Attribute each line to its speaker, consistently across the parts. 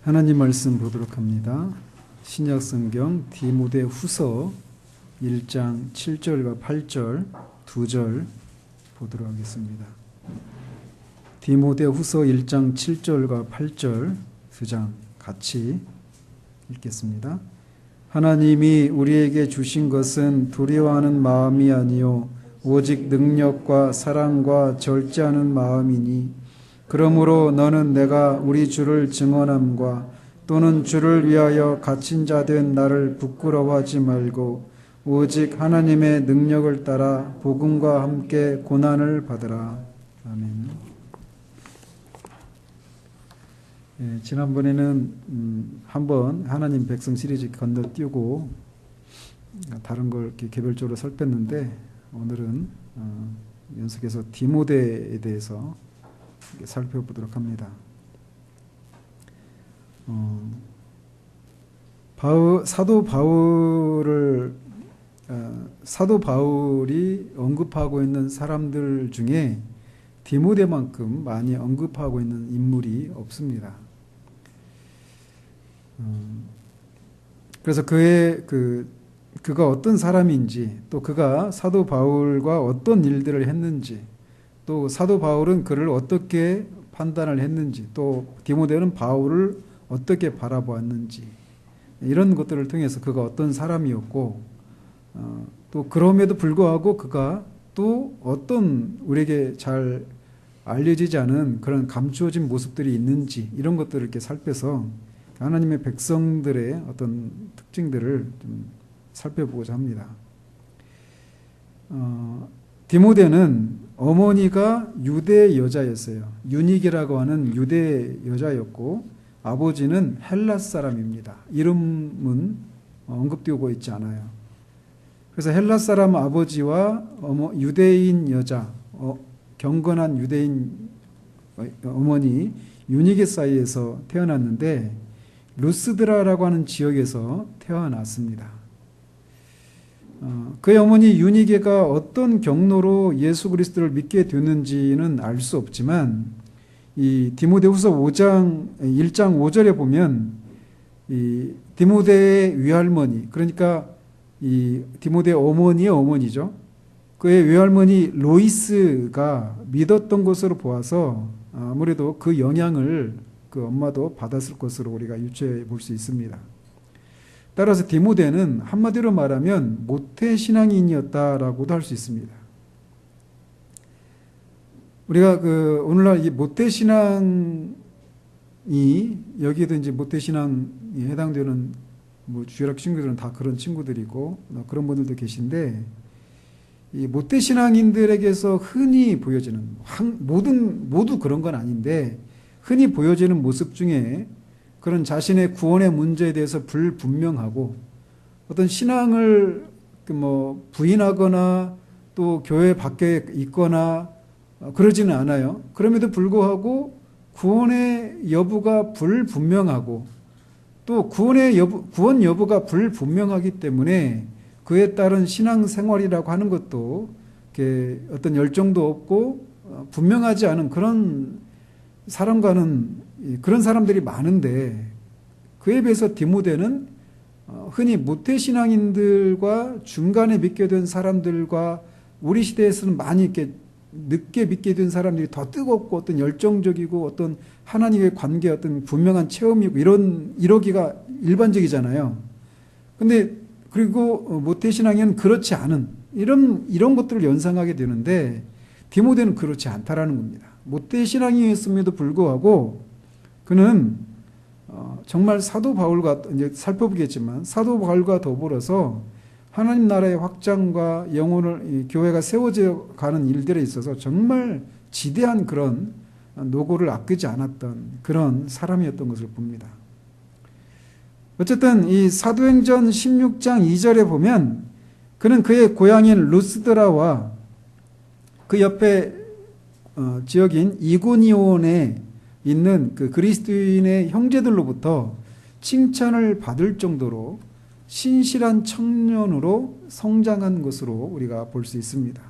Speaker 1: 하나님 말씀 보도록 합니다. 신약성경 디모데후서 1장 7절과 8절 2절 보도록 하겠습니다. 디모데후서 1장 7절과 8절 2장 같이 읽겠습니다. 하나님이 우리에게 주신 것은 두려워하는 마음이 아니요 오직 능력과 사랑과 절제하는 마음이니 그러므로 너는 내가 우리 주를 증언함과 또는 주를 위하여 갇힌 자 된 나를 부끄러워하지 말고 오직 하나님의 능력을 따라 복음과 함께 고난을 받으라. 아멘. 지난번에는 한번 하나님 백성 시리즈 건너뛰고 다른 걸 이렇게 개별적으로 살폈는데 오늘은 연속해서 디모데에 대해서 살펴보도록 합니다. 사도 바울이 언급하고 있는 사람들 중에 디모데만큼 많이 언급하고 있는 인물이 없습니다. 그래서 그가 어떤 사람인지, 또 그가 사도 바울과 어떤 일들을 했는지, 또 사도 바울은 그를 어떻게 판단을 했는지, 또 디모데는 바울을 어떻게 바라보았는지, 이런 것들을 통해서 그가 어떤 사람이었고, 또 그럼에도 불구하고 그가 또 어떤 우리에게 잘 알려지지 않은 그런 감추어진 모습들이 있는지, 이런 것들을 이렇게 살펴서 하나님의 백성들의 어떤 특징들을 좀 살펴보고자 합니다. 디모데는 어머니가 유대 여자였어요. 유닉이라고 하는 유대 여자였고 아버지는 헬라스 사람입니다. 이름은 언급되고 있지 않아요. 그래서 헬라스 사람 아버지와 유대인 여자, 경건한 유대인 어머니 유니게 사이에서 태어났는데 루스드라라고 하는 지역에서 태어났습니다. 그의 어머니 유니게가 어떤 경로로 예수 그리스도를 믿게 됐는지는 알 수 없지만 이 디모데후서 1장 5절에 보면 이 디모데의 외할머니, 그러니까 이 디모데의 어머니의 어머니죠. 그의 외할머니 로이스가 믿었던 것으로 보아서 아무래도 그 영향을 그 엄마도 받았을 것으로 우리가 유추해 볼 수 있습니다. 따라서 디모데는 한마디로 말하면 모태신앙인이었다라고도 할 수 있습니다. 우리가 오늘날 이 모태신앙이 여기에도 이제 모태신앙이 해당되는 주일학 친구들은 다 그런 친구들이고 그런 분들도 계신데 이 모태신앙인들에게서 흔히 보여지는 모두 그런 건 아닌데 흔히 보여지는 모습 중에 그런 자신의 구원의 문제에 대해서 불분명하고 어떤 신앙을 부인하거나 또 교회 밖에 있거나 그러지는 않아요. 그럼에도 불구하고 구원의 여부가 불분명하고 또 구원 여부가 불분명하기 때문에 그에 따른 신앙생활이라고 하는 것도 어떤 열정도 없고 분명하지 않은 그런 사람들이 많은데 그에 비해서 디모데는 흔히 모태신앙인들과 중간에 믿게 된 사람들과 우리 시대에서는 많이 이렇게 늦게 믿게 된 사람들이 더 뜨겁고 어떤 열정적이고 어떤 하나님의 관계 어떤 분명한 체험이고 이러기가 일반적이잖아요. 근데 그리고 모태신앙인은 그렇지 않은 이런 것들을 연상하게 되는데 디모데는 그렇지 않다라는 겁니다. 모태신앙이었음에도 불구하고 그는 정말 사도 바울과 이제 살펴보겠지만 사도 바울과 더불어서 하나님 나라의 확장과 교회가 세워져 가는 일들에 있어서 정말 지대한 그런 노고를 아끼지 않았던 그런 사람이었던 것을 봅니다. 어쨌든 이 사도행전 16장 2절에 보면 그는 그의 고향인 루스드라와 그 옆에 지역인 이고니온에 있는 그 그리스도인의 형제들로부터 칭찬을 받을 정도로 신실한 청년으로 성장한 것으로 우리가 볼 수 있습니다.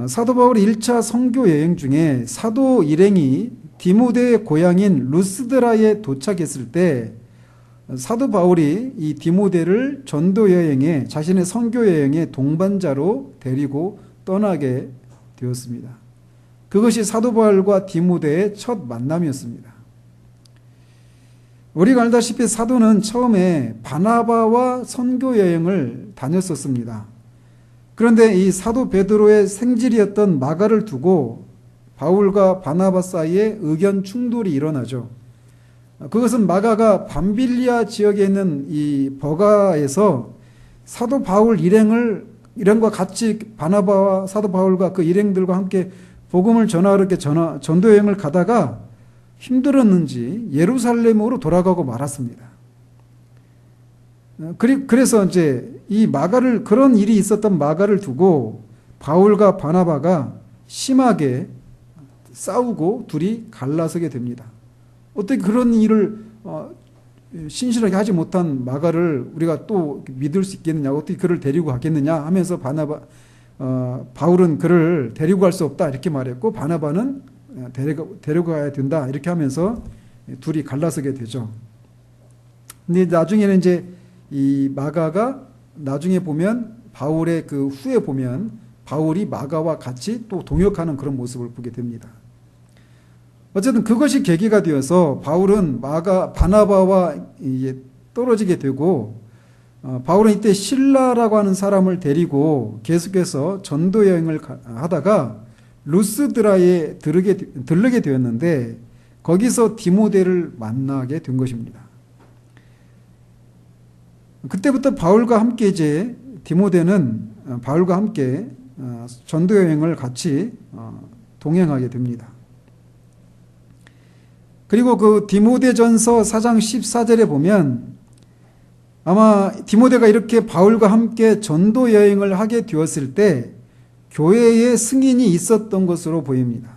Speaker 1: 사도 바울의 1차 선교 여행 중에 사도 일행이 디모데의 고향인 루스드라에 도착했을 때 사도 바울이 이 디모데를 전도 여행에, 자신의 선교 여행의 동반자로 데리고 떠나게 되었습니다. 그것이 사도 바울과 디모데의 첫 만남이었습니다. 우리가 알다시피 사도는 처음에 바나바와 선교 여행을 다녔었습니다. 그런데 이 사도 베드로의 생질이었던 마가를 두고 바울과 바나바 사이에 의견 충돌이 일어나죠. 그것은 마가가 밤빌리아 지역에 있는 이 버가에서 사도 바울 일행과 같이 바나바와 사도 바울과 그 일행들과 함께 복음을 전하러 이렇게 전도 여행을 가다가 힘들었는지 예루살렘으로 돌아가고 말았습니다. 그래서 이제 이 마가를, 그런 일이 있었던 마가를 두고 바울과 바나바가 심하게 싸우고 둘이 갈라서게 됩니다. 어떻게 그런 일을 신실하게 하지 못한 마가를 우리가 또 믿을 수 있겠느냐, 어떻게 그를 데리고 가겠느냐 하면서 바울은 그를 데리고 갈 수 없다 이렇게 말했고, 바나바는 데려가야 된다 이렇게 하면서 둘이 갈라서게 되죠. 근데 나중에는 이제 이 마가가 나중에 보면 바울의 그 후에 보면 바울이 마가와 같이 또 동역하는 그런 모습을 보게 됩니다. 어쨌든 그것이 계기가 되어서 바울은 바나바와 이제 떨어지게 되고, 바울은 이때 실라라고 하는 사람을 데리고 계속해서 전도 여행을 하다가 루스드라에 들르게 되었는데 거기서 디모데를 만나게 된 것입니다. 그때부터 바울과 함께 이제 디모데는 바울과 함께 전도 여행을 같이 동행하게 됩니다. 그리고 그 디모데전서 4장 14절에 보면 아마 디모데가 이렇게 바울과 함께 전도 여행을 하게 되었을 때 교회에 승인이 있었던 것으로 보입니다.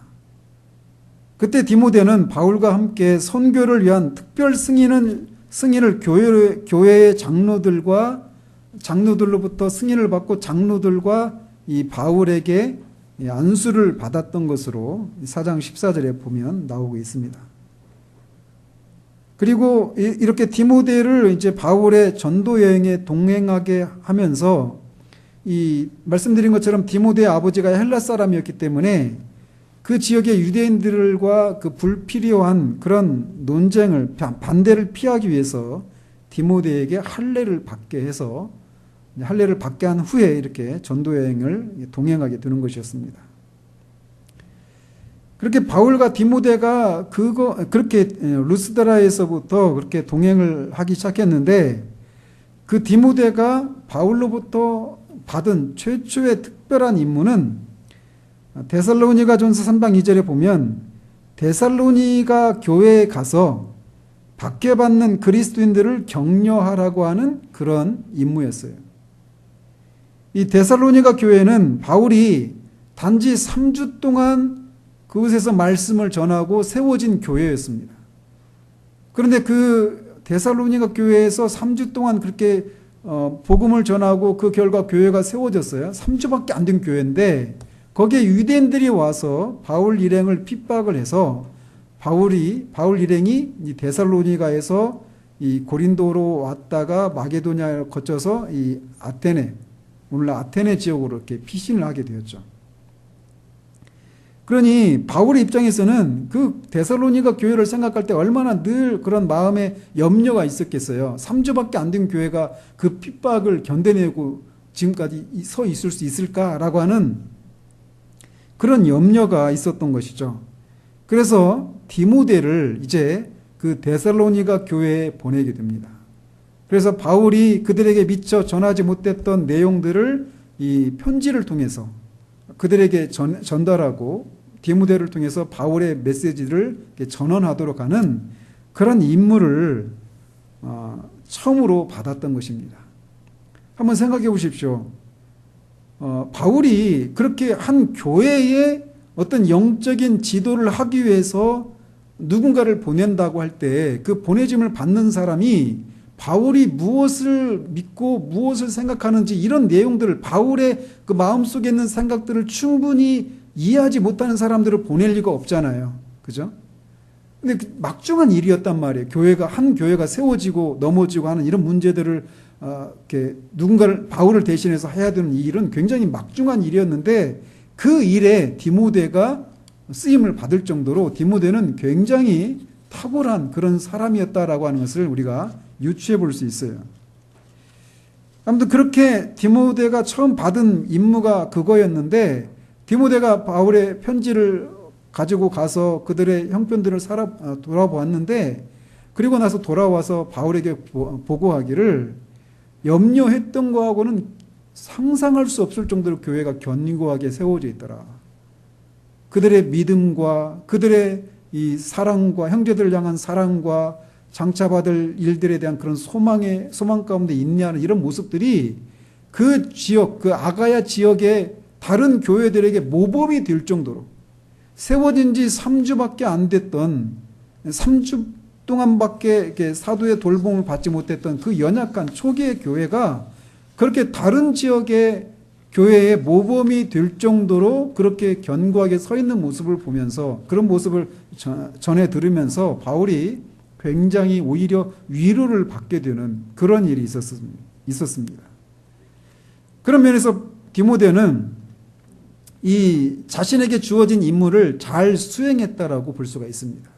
Speaker 1: 그때 디모데는 바울과 함께 선교를 위한 특별 승인을 교회의 장로들로부터 승인을 받고 장로들과 이 바울에게 안수를 받았던 것으로 4장 14절에 보면 나오고 있습니다. 그리고 이렇게 디모데를 이제 바울의 전도 여행에 동행하게 하면서 이 말씀드린 것처럼 디모데의 아버지가 헬라 사람이었기 때문에 그 지역의 유대인들과 그 불필요한 그런 논쟁을, 반대를 피하기 위해서 디모데에게 할례를 받게 한 후에 이렇게 전도 여행을 동행하게 되는 것이었습니다. 그렇게 바울과 디모데가 그렇게 루스드라에서부터 그렇게 동행을 하기 시작했는데, 그 디모데가 바울로부터 받은 최초의 특별한 임무는 데살로니가전서 3장 2절에 보면 데살로니가 교회에 가서 박해받는 그리스도인들을 격려하라고 하는 그런 임무였어요. 이 데살로니가 교회는 바울이 단지 3주 동안 그곳에서 말씀을 전하고 세워진 교회였습니다. 그런데 그 데살로니가 교회에서 3주 동안 그렇게 복음을 전하고 그 결과 교회가 세워졌어요. 3주밖에 안 된 교회인데 거기에 유대인들이 와서 바울 일행을 핍박을 해서 바울 일행이 이 데살로니가에서 이 고린도로 왔다가 마게도냐를 거쳐서 이 오늘날 아테네 지역으로 이렇게 피신을 하게 되었죠. 그러니 바울의 입장에서는 그 데살로니가 교회를 생각할 때 얼마나 늘 그런 마음에 염려가 있었겠어요. 3주밖에 안 된 교회가 그 핍박을 견뎌내고 지금까지 서 있을 수 있을까라고 하는 그런 염려가 있었던 것이죠. 그래서 디모데를 이제 그 데살로니가 교회에 보내게 됩니다. 그래서 바울이 그들에게 미처 전하지 못했던 내용들을 이 편지를 통해서 그들에게 전달하고 디모데를 통해서 바울의 메시지를 전언하도록 하는 그런 임무를 처음으로 받았던 것입니다. 한번 생각해 보십시오. 바울이 그렇게 한 교회에 어떤 영적인 지도를 하기 위해서 누군가를 보낸다고 할 때 그 보내짐을 받는 사람이 바울이 무엇을 믿고 무엇을 생각하는지 이런 내용들을, 바울의 그 마음속에 있는 생각들을 충분히 이해하지 못하는 사람들을 보낼 리가 없잖아요. 그죠? 근데 막중한 일이었단 말이에요. 한 교회가 세워지고 넘어지고 하는 이런 문제들을 이렇게 누군가를, 바울을 대신해서 해야 되는 이 일은 굉장히 막중한 일이었는데, 그 일에 디모데가 쓰임을 받을 정도로 디모데는 굉장히 탁월한 그런 사람이었다라고 하는 것을 우리가 유추해 볼 수 있어요. 아무튼 그렇게 디모데가 처음 받은 임무가 그거였는데, 디모데가 바울의 편지를 가지고 가서 그들의 형편들을 돌아보았는데, 그리고 나서 돌아와서 바울에게 보고하기를, 염려했던 거하고는 상상할 수 없을 정도로 교회가 견고하게 세워져 있더라. 그들의 믿음과 그들의 이 사랑과, 형제들을 향한 사랑과 장차 받을 일들에 대한 그런 소망 가운데 인내하는 이런 모습들이 그 지역, 그 아가야 지역의 다른 교회들에게 모범이 될 정도로, 세워진 지 3주밖에 안 됐던, 3주 동안밖에 이렇게 사도의 돌봄을 받지 못했던 그 연약한 초기의 교회가 그렇게 다른 지역의 교회의 모범이 될 정도로 그렇게 견고하게 서 있는 모습을 보면서, 그런 모습을 전해 들으면서 바울이 굉장히 오히려 위로를 받게 되는 그런 일이 있었습니다. 그런 면에서 디모데는 이 자신에게 주어진 임무를 잘 수행했다라고 볼 수가 있습니다.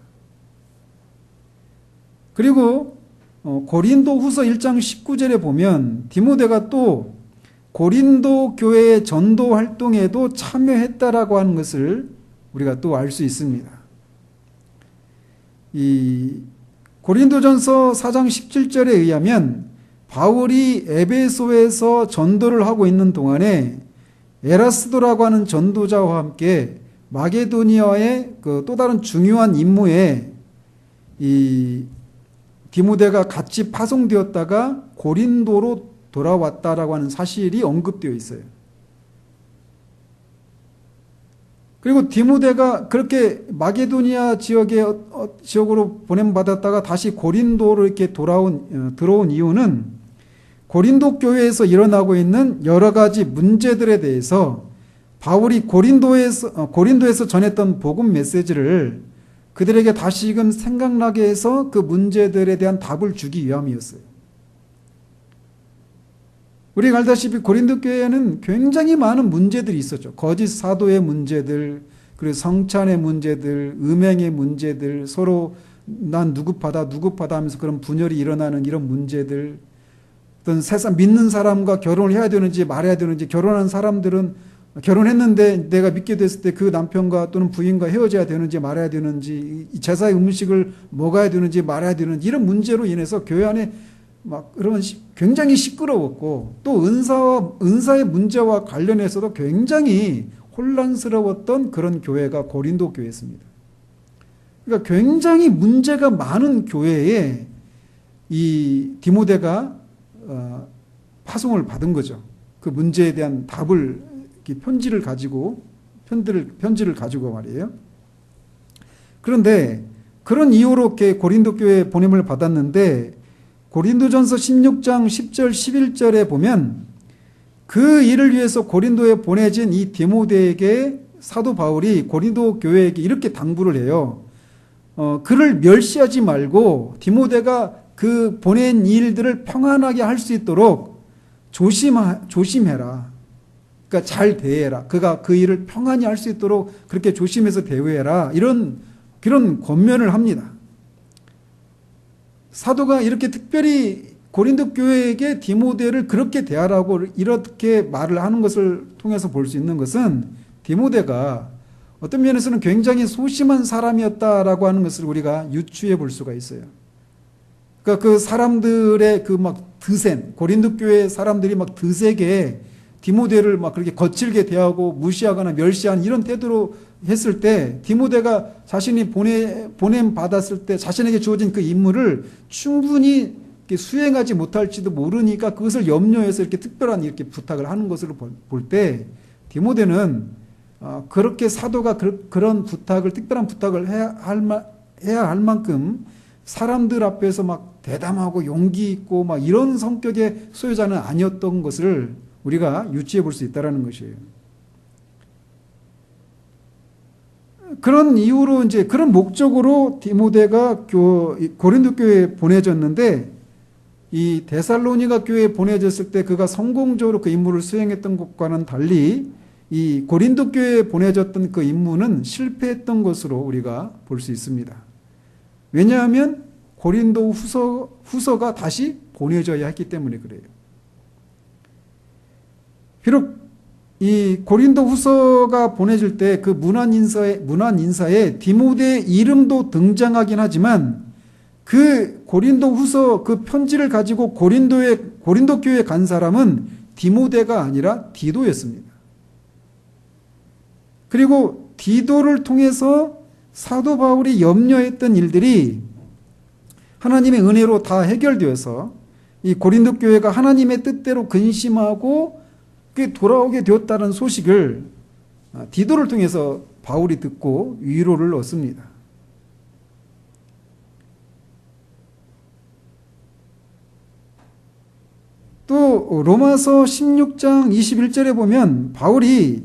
Speaker 1: 그리고 고린도 후서 1장 19절에 보면 디모데가 또 고린도 교회의 전도 활동에도 참여했다라고 하는 것을 우리가 또 알 수 있습니다. 이 고린도전서 4장 17절에 의하면 바울이 에베소에서 전도를 하고 있는 동안에 에라스도라고 하는 전도자와 함께 마게도니아의 그 또 다른 중요한 임무에 이 디모데가 같이 파송되었다가 고린도로 돌아왔다라고 하는 사실이 언급되어 있어요. 그리고 디모데가 그렇게 마게도니아 지역으로 보냄받았다가 다시 고린도로 이렇게 들어온 이유는 고린도 교회에서 일어나고 있는 여러 가지 문제들에 대해서 바울이 고린도에서 전했던 복음 메시지를 그들에게 다시금 생각나게 해서 그 문제들에 대한 답을 주기 위함이었어요. 우리가 알다시피 고린도 교회에는 굉장히 많은 문제들이 있었죠. 거짓 사도의 문제들, 그리고 성찬의 문제들, 음행의 문제들, 서로 난 누구파다 하면서 그런 분열이 일어나는 이런 문제들, 어떤 세상 믿는 사람과 결혼을 해야 되는지 말아야 되는지, 결혼한 사람들은 결혼했는데 내가 믿게 됐을 때 그 남편과 또는 부인과 헤어져야 되는지 말아야 되는지, 제사의 음식을 먹어야 되는지 말아야 되는지, 이런 문제로 인해서 교회 안에 막 그런 굉장히 시끄러웠고, 또 은사의 문제와 관련해서도 굉장히 혼란스러웠던 그런 교회가 고린도 교회였습니다. 그러니까 굉장히 문제가 많은 교회에 이 디모데가 파송을 받은 거죠. 그 문제에 대한 답을 편지를 가지고 말이에요. 그런데 그런 이유로 이렇게 고린도 교회에 보냄을 받았는데, 고린도전서 16장 10절 11절에 보면 그 일을 위해서 고린도에 보내진 이 디모데에게 사도 바울이 고린도 교회에게 이렇게 당부를 해요. 그를 멸시하지 말고 디모데가 그 보낸 일들을 평안하게 할 수 있도록 조심해라. 그러니까 잘 대해라. 그가 그 일을 평안히 할 수 있도록 그렇게 조심해서 대우해라. 그런 권면을 합니다. 사도가 이렇게 특별히 고린도 교회에게 디모데를 그렇게 대하라고 이렇게 말을 하는 것을 통해서 볼 수 있는 것은, 디모데가 어떤 면에서는 굉장히 소심한 사람이었다라고 하는 것을 우리가 유추해 볼 수가 있어요. 그러니까 그 사람들의 그 막 드센, 고린도 교회 사람들이 막 드세게 디모데를 막 그렇게 거칠게 대하고 무시하거나 멸시하는 이런 태도로 했을 때, 디모데가 자신이 보냄 받았을 때 자신에게 주어진 그 임무를 충분히 수행하지 못할지도 모르니까 그것을 염려해서 이렇게 특별한 이렇게 부탁을 하는 것으로 볼 때, 디모데는 그렇게 사도가 그런 부탁을, 특별한 부탁을 해야 할 만큼 사람들 앞에서 막 대담하고 용기 있고 막 이런 성격의 소유자는 아니었던 것을 우리가 유추해 볼 수 있다는 것이에요. 그런 이유로 이제 그런 목적으로 디모데가 고린도 교회에 보내졌는데, 이 데살로니가 교회에 보내졌을 때 그가 성공적으로 그 임무를 수행했던 것과는 달리 이 고린도 교회에 보내졌던 그 임무는 실패했던 것으로 우리가 볼 수 있습니다. 왜냐하면 고린도 후서가 다시 보내져야 했기 때문에 그래요. 비록 이 고린도 후서가 보내질 때 그 문안 인사에 디모데의 이름도 등장하긴 하지만, 그 고린도 후서 그 편지를 가지고 고린도 교회에 간 사람은 디모데가 아니라 디도였습니다. 그리고 디도를 통해서 사도 바울이 염려했던 일들이 하나님의 은혜로 다 해결되어서 이 고린도 교회가 하나님의 뜻대로 근심하고 돌아오게 되었다는 소식을 디도를 통해서 바울이 듣고 위로를 얻습니다. 또 로마서 16장 21절에 보면 바울이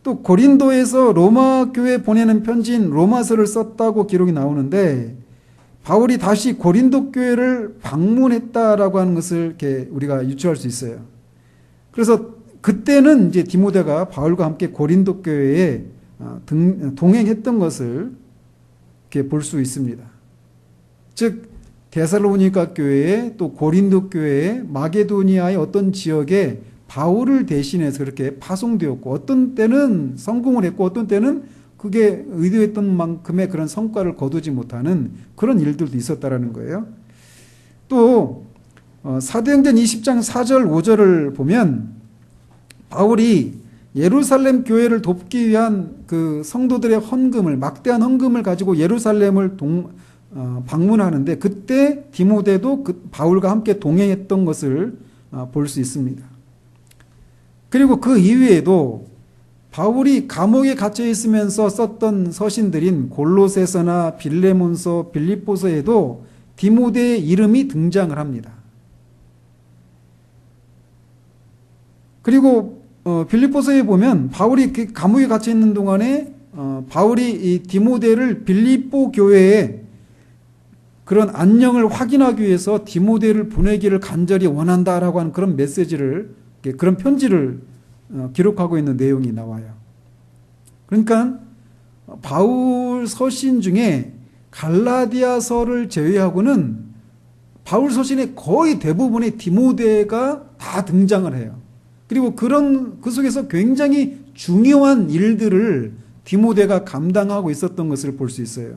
Speaker 1: 또 고린도에서 로마 교회에 보내는 편지인 로마서를 썼다고 기록이 나오는데, 바울이 다시 고린도 교회를 방문했다라고 하는 것을 이렇게 우리가 유추할 수 있어요. 그래서 그때는 이제 디모데가 바울과 함께 고린도 교회에 동행했던 것을 이렇게 볼 수 있습니다. 즉 데살로니가 교회에 또 고린도 교회에 마게도니아의 어떤 지역에 바울을 대신해서 그렇게 파송되었고, 어떤 때는 성공을 했고 어떤 때는 그게 의도했던 만큼의 그런 성과를 거두지 못하는 그런 일들도 있었다라는 거예요. 또 사도행전 20장 4절 5절을 보면 바울이 예루살렘 교회를 돕기 위한 그 성도들의 헌금을, 막대한 헌금을 가지고 예루살렘을 방문하는데, 그때 디모데도 바울과 함께 동행했던 것을 볼 수 있습니다. 그리고 그 이외에도 바울이 감옥에 갇혀 있으면서 썼던 서신들인 골로새서나 빌레몬서, 빌립보서에도 디모데의 이름이 등장을 합니다. 그리고 빌립보서에 보면 바울이 감옥에 갇혀 있는 동안에 바울이 이 디모데를 빌립보 교회에 그런 안녕을 확인하기 위해서 디모데를 보내기를 간절히 원한다라고 하는 그런 메시지를, 그런 편지를 기록하고 있는 내용이 나와요. 그러니까 바울 서신 중에 갈라디아서를 제외하고는 바울 서신의 거의 대부분의 디모데가 다 등장을 해요. 그리고 그 속에서 굉장히 중요한 일들을 디모데가 감당하고 있었던 것을 볼 수 있어요.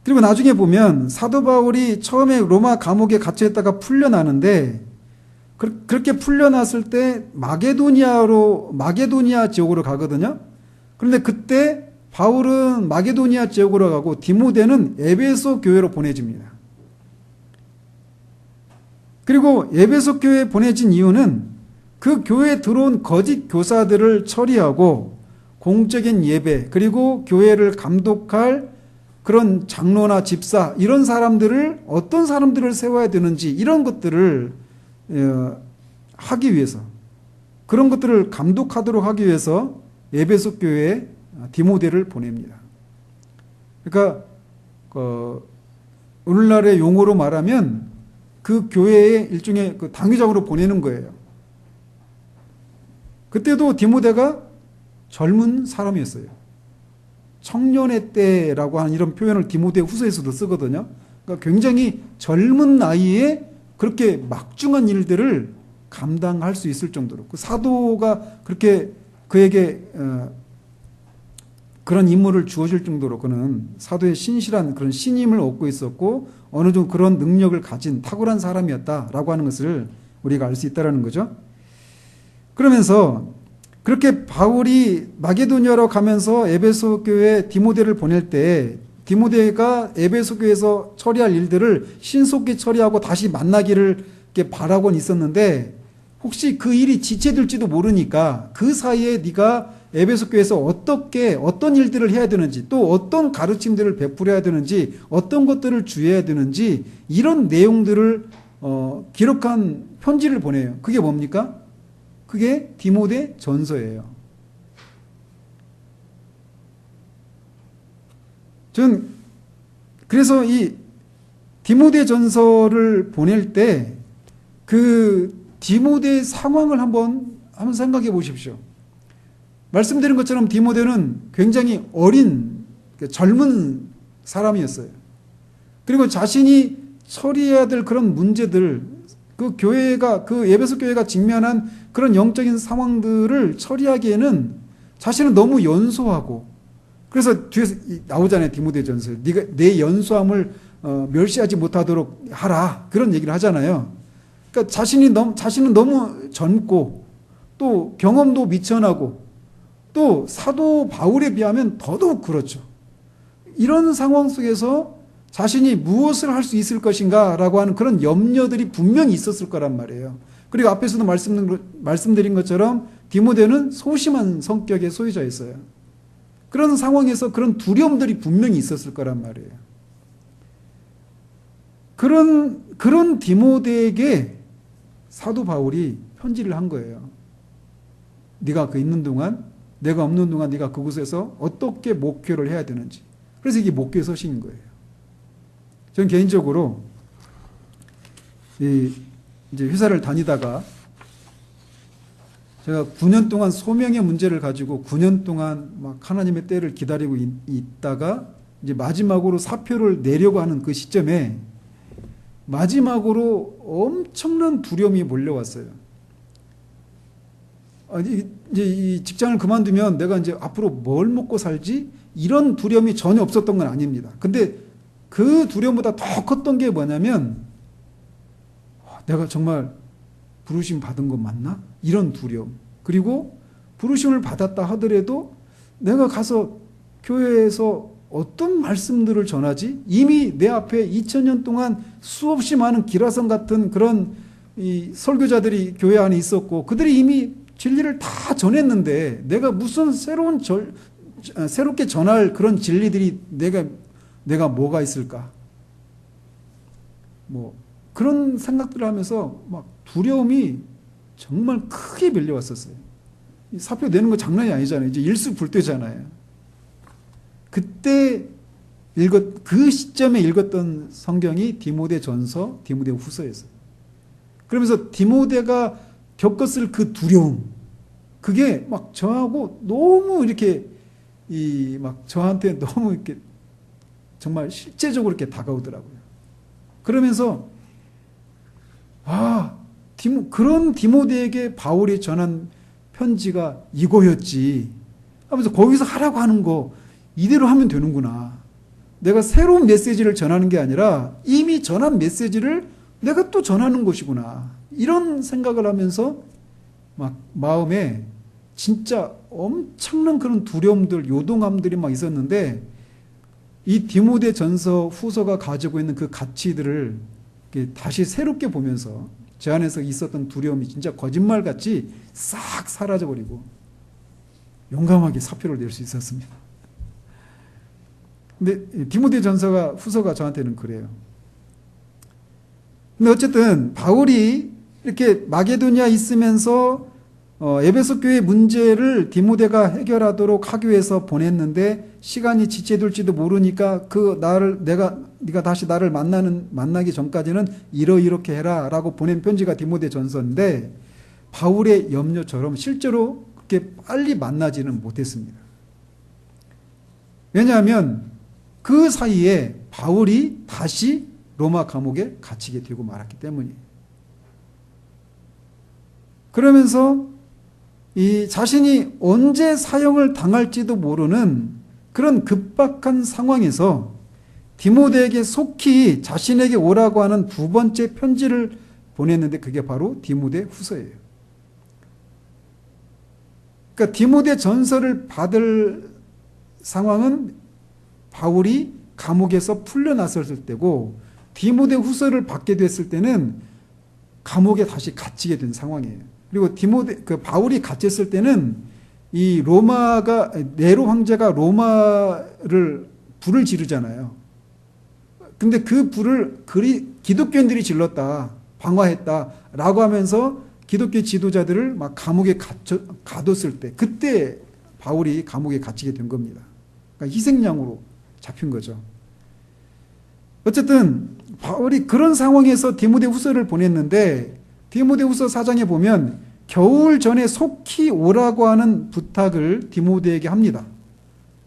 Speaker 1: 그리고 나중에 보면 사도 바울이 처음에 로마 감옥에 갇혀 있다가 풀려나는데, 그렇게 풀려났을 때 마게도니아 지역으로 가거든요. 그런데 그때 바울은 마게도니아 지역으로 가고 디모데는 에베소 교회로 보내집니다. 그리고 에베소 교회에 보내진 이유는 그 교회에 들어온 거짓 교사들을 처리하고 공적인 예배, 그리고 교회를 감독할 그런 장로나 집사, 이런 사람들을, 어떤 사람들을 세워야 되는지 이런 것들을 하기 위해서, 그런 것들을 감독하도록 하기 위해서 에베소 교회에 디모데를 보냅니다. 그러니까 오늘날의 용어로 말하면 그 교회에 일종의 그 당위장으로 보내는 거예요. 그때도 디모데가 젊은 사람이었어요. 청년의 때라고 하는 이런 표현을 디모데 후서에서도 쓰거든요. 그러니까 굉장히 젊은 나이에 그렇게 막중한 일들을 감당할 수 있을 정도로, 그 사도가 그렇게 그에게 그런 임무를 주어질 정도로 그는 사도의 신실한 그런 신임을 얻고 있었고, 어느 정도 그런 능력을 가진 탁월한 사람이었다라고 하는 것을 우리가 알 수 있다는 거죠. 그러면서 그렇게 바울이 마게도니아로 가면서 에베소 교회에 디모데를 보낼 때, 디모데가 에베소 교회에서 처리할 일들을 신속히 처리하고 다시 만나기를 이렇게 바라곤 있었는데, 혹시 그 일이 지체될지도 모르니까 그 사이에 네가 에베소 교회에서 어떤 일들을 해야 되는지, 또 어떤 가르침들을 베풀어야 되는지, 어떤 것들을 주의해야 되는지, 이런 내용들을 기록한 편지를 보내요. 그게 뭡니까? 그게 디모데 전서예요. 그래서 이 디모데 전서를 보낼 때 그 디모데의 상황을 한번 생각해 보십시오. 말씀드린 것처럼 디모데는 굉장히 젊은 사람이었어요. 그리고 자신이 처리해야 될 그런 문제들, 그 에베소 교회가 직면한 그런 영적인 상황들을 처리하기에는 자신은 너무 연소하고, 그래서 뒤에서 나오잖아요. 디모데전서. 네가 내 연소함을 멸시하지 못하도록 하라. 그런 얘기를 하잖아요. 그러니까 자신은 너무 젊고, 또 경험도 미천하고, 또 사도 바울에 비하면 더더욱 그렇죠. 이런 상황 속에서 자신이 무엇을 할 수 있을 것인가 라고 하는 그런 염려들이 분명히 있었을 거란 말이에요. 그리고 앞에서도 말씀드린 것처럼 디모데는 소심한 성격의 소유자였어요. 그런 상황에서 그런 두려움들이 분명히 있었을 거란 말이에요. 그런 디모데에게 사도 바울이 편지를 한 거예요. 네가 있는 동안, 내가 없는 동안 네가 그곳에서 어떻게 목회를 해야 되는지. 그래서 이게 목회 서신인 거예요. 저는 개인적으로 이제 회사를 다니다가 제가 9년 동안 소명의 문제를 가지고 9년 동안 막 하나님의 때를 기다리고 있다가 이제 마지막으로 사표를 내려고 하는 그 시점에 마지막으로 엄청난 두려움이 몰려왔어요. 이제 이 직장을 그만두면 내가 이제 앞으로 뭘 먹고 살지? 이런 두려움이 전혀 없었던 건 아닙니다. 근데 그 두려움보다 더 컸던 게 뭐냐면 내가 정말 부르심 받은 거 맞나? 이런 두려움. 그리고 부르심을 받았다 하더라도 내가 가서 교회에서 어떤 말씀들을 전하지? 이미 내 앞에 2000년 동안 수없이 많은 기라성 같은 그런 이 설교자들이 교회 안에 있었고 그들이 이미 진리를 다 전했는데 내가 무슨 새롭게 전할 그런 진리들이 내가 뭐가 있을까? 그런 생각들을 하면서 막 두려움이 정말 크게 밀려왔었어요. 사표 내는 거 장난이 아니잖아요. 이제 일수불대잖아요. 그때 그 시점에 읽었던 성경이 디모데 전서, 디모데 후서였어요. 그러면서 디모데가 겪었을 그 두려움, 그게 막 저하고 너무 이렇게 막 저한테 너무 이렇게 정말 실제적으로 이렇게 다가오더라고요. 그러면서 그런 디모데에게 바울이 전한 편지가 이거였지 하면서 거기서 하라고 하는 거 이대로 하면 되는구나. 내가 새로운 메시지를 전하는 게 아니라 이미 전한 메시지를 내가 또 전하는 것이구나. 이런 생각을 하면서 막 마음에 진짜 엄청난 그런 두려움들, 요동함들이 막 있었는데 이 디모데 전서 후서가 가지고 있는 그 가치들을 다시 새롭게 보면서 제 안에서 있었던 두려움이 진짜 거짓말같이 싹 사라져버리고 용감하게 사표를 낼 수 있었습니다. 근데 디모데 전서가 후서가 저한테는 그래요. 근데 어쨌든 바울이 이렇게 마게도니아에 있으면서 에베소 교회 문제를 디모데가 해결하도록 하기 위해서 보냈는데 시간이 지체될지도 모르니까 네가 다시 나를 만나기 전까지는 이렇게 해라라고 보낸 편지가 디모데 전서인데 바울의 염려처럼 실제로 그렇게 빨리 만나지는 못했습니다. 왜냐하면 그 사이에 바울이 다시 로마 감옥에 갇히게 되고 말았기 때문이에요. 그러면서 이 자신이 언제 사형을 당할지도 모르는 그런 급박한 상황에서 디모데에게 속히 자신에게 오라고 하는 두 번째 편지를 보냈는데 그게 바로 디모데 후서예요. 그러니까 디모데 전서를 받을 상황은 바울이 감옥에서 풀려났을 때고 디모데 후서를 받게 됐을 때는 감옥에 다시 갇히게 된 상황이에요. 그리고 바울이 갇혔을 때는 이 로마가, 네로 황제가 로마를 불을 지르잖아요. 근데 그 불을 기독교인들이 질렀다, 방화했다라고 하면서 기독교 지도자들을 막 감옥에 가뒀을 때, 그때 바울이 감옥에 갇히게 된 겁니다. 그러니까 희생양으로 잡힌 거죠. 어쨌든 바울이 그런 상황에서 디모데후서를 보냈는데, 디모데후서 4장에 보면 겨울 전에 속히 오라고 하는 부탁을 디모데에게 합니다.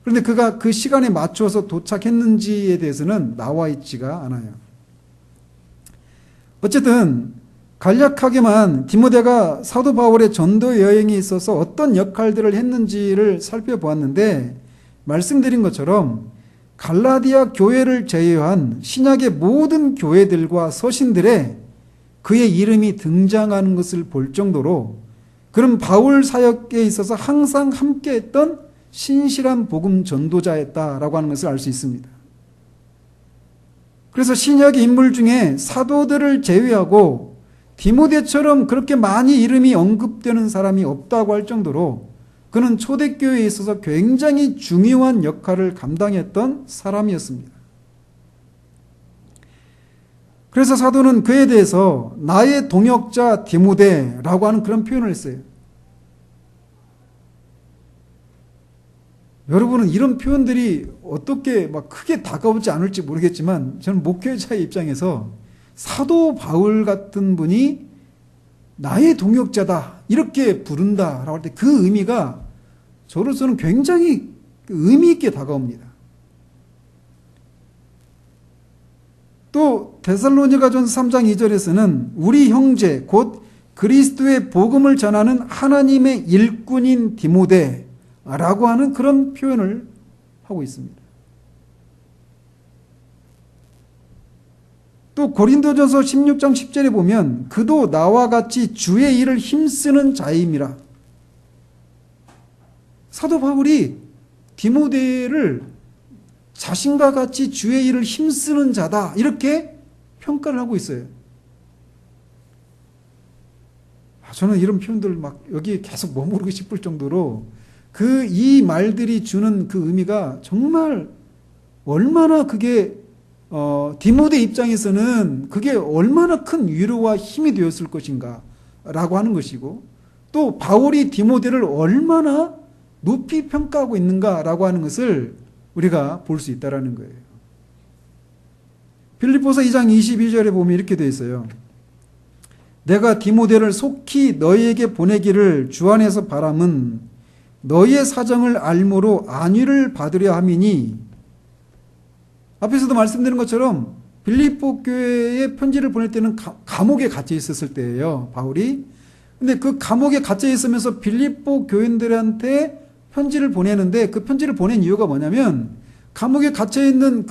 Speaker 1: 그런데 그가 그 시간에 맞춰서 도착했는지에 대해서는 나와 있지가 않아요. 어쨌든 간략하게만 디모데가 사도 바울의 전도 여행에 있어서 어떤 역할들을 했는지를 살펴보았는데, 말씀드린 것처럼 갈라디아 교회를 제외한 신약의 모든 교회들과 서신들에 그의 이름이 등장하는 것을 볼 정도로 그는 바울 사역에 있어서 항상 함께했던 신실한 복음 전도자였다라고 하는 것을 알 수 있습니다. 그래서 신약의 인물 중에 사도들을 제외하고 디모데처럼 그렇게 많이 이름이 언급되는 사람이 없다고 할 정도로 그는 초대교회에 있어서 굉장히 중요한 역할을 감당했던 사람이었습니다. 그래서 사도는 그에 대해서 나의 동역자 디모데라고 하는 그런 표현을 했어요. 여러분은 이런 표현들이 어떻게 막 크게 다가오지 않을지 모르겠지만, 저는 목회자의 입장에서 사도 바울 같은 분이 나의 동역자다 이렇게 부른다라고 할 때 그 의미가 저로서는 굉장히 의미 있게 다가옵니다. 또 데살로니가전서 3장 2절에서는 우리 형제 곧 그리스도의 복음을 전하는 하나님의 일꾼인 디모데라고 하는 그런 표현을 하고 있습니다. 또 고린도전서 16장 10절에 보면 그도 나와 같이 주의 일을 힘쓰는 자임이라. 사도 바울이 디모데를 자신과 같이 주의 일을 힘쓰는 자다 이렇게 평가를 하고 있어요. 저는 이런 표현들 막 여기 계속 머무르고 싶을 정도로 이 말들이 주는 그 의미가 정말 얼마나 그게 디모데 입장에서는 그게 얼마나 큰 위로와 힘이 되었을 것인가 라고 하는 것이고, 또 바울이 디모데를 얼마나 높이 평가하고 있는가 라고 하는 것을 우리가 볼 수 있다는 거예요. 빌립보서 2장 22절에 보면 이렇게 되어 있어요. 내가 디모데를 속히 너희에게 보내기를 주 안에서 바람은 너희의 사정을 알므로 안위를 받으려 함이니. 앞에서도 말씀드린 것처럼 빌립보 교회에 편지를 보낼 때는 감옥에 갇혀 있었을 때예요, 바울이. 근데 그 감옥에 갇혀 있으면서 빌립보 교인들한테 편지를 보내는데, 그 편지를 보낸 이유가 뭐냐면 감옥에 갇혀 있는